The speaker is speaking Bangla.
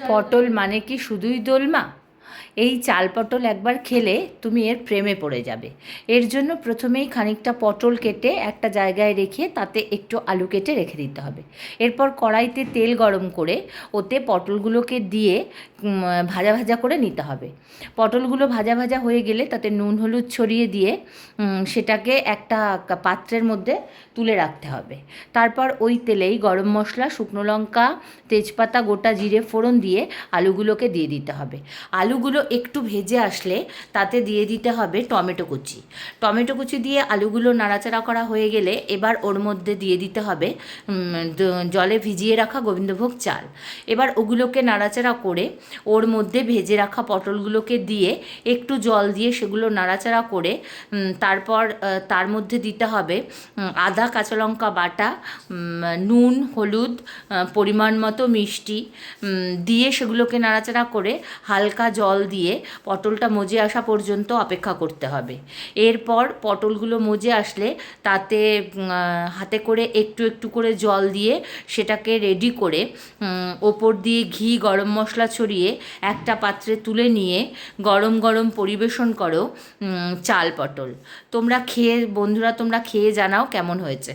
পটল মানে কি শুধুই দোলমা? এই চাল পটল একবার খেলে তুমি এর প্রেমে পড়ে যাবে। এর জন্য প্রথমেই খানিকটা পটল কেটে একটা জায়গায় রেখে তাতে একটু আলু কেটে রেখে দিতে হবে। এরপর কড়াইতে তেল গরম করে ওতে পটলগুলোকে দিয়ে ভাজা ভাজা করে নিতে হবে। পটলগুলো ভাজা ভাজা হয়ে গেলে তাতে নুন হলুদ ছড়িয়ে দিয়ে সেটাকে একটা পাত্রের মধ্যে তুলে রাখতে হবে। তারপর ওই তেলেই গরম মশলা, শুকনো লঙ্কা, তেজপাতা, গোটা জিরে ফোড়ন দিয়ে আলুগুলোকে দিয়ে দিতে হবে। আলুগুলো একটু ভেজে আসলে তাতে দিয়ে দিতে হবে টমেটো কুচি। টমেটো কুচি দিয়ে আলুগুলো নাড়াচাড়া করা হয়ে গেলে এবার ওর মধ্যে দিয়ে দিতে হবে জলে ভিজিয়ে রাখা গোবিন্দভোগ চাল। এবার ওগুলোকে নাড়াচাড়া করে ওর মধ্যে ভেজে রাখা পটলগুলোকে দিয়ে একটু জল দিয়ে সেগুলো নাড়াচাড়া করে তারপর তার মধ্যে দিতে হবে আদা কাঁচা লঙ্কা বাটা, নুন হলুদ, পরিমাণ মতো মিষ্টি দিয়ে সেগুলোকে নাড়াচাড়া করে হালকা জল দিয়ে পটলটা মজে আসা পর্যন্ত অপেক্ষা করতে হবে। এরপর পটলগুলো মজে আসলে তাতে হাতে করে একটু একটু করে জল দিয়ে সেটাকে রেডি করে ওপর দিয়ে ঘি গরম মশলা ছড়িয়ে একটা পাত্রে তুলে নিয়ে গরম গরম পরিবেশন করো চাল পটল। বন্ধুরা তোমরা খেয়ে জানাও কেমন হয়েছে।